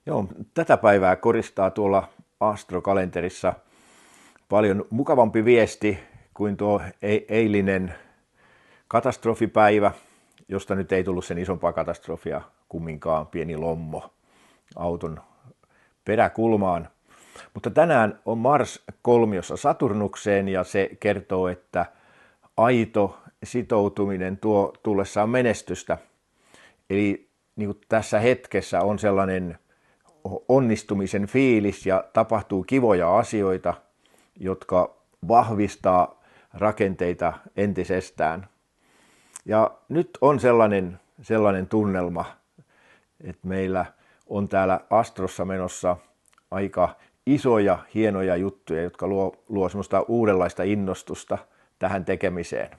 Joo, tätä päivää koristaa tuolla Astro-kalenterissa paljon mukavampi viesti kuin tuo eilinen katastrofipäivä, josta nyt ei tullut sen isompaa katastrofia kumminkaan, pieni lommo auton peräkulmaan. Mutta tänään on Mars kolmiossa Saturnukseen ja se kertoo, että aito sitoutuminen tuo tullessaan menestystä. Eli niin kuin tässä hetkessä on sellainen onnistumisen fiilis ja tapahtuu kivoja asioita, jotka vahvistaa rakenteita entisestään. Ja nyt on sellainen tunnelma, että meillä on täällä Astrossa menossa aika isoja, hienoja juttuja, jotka luo semmoista uudenlaista innostusta tähän tekemiseen.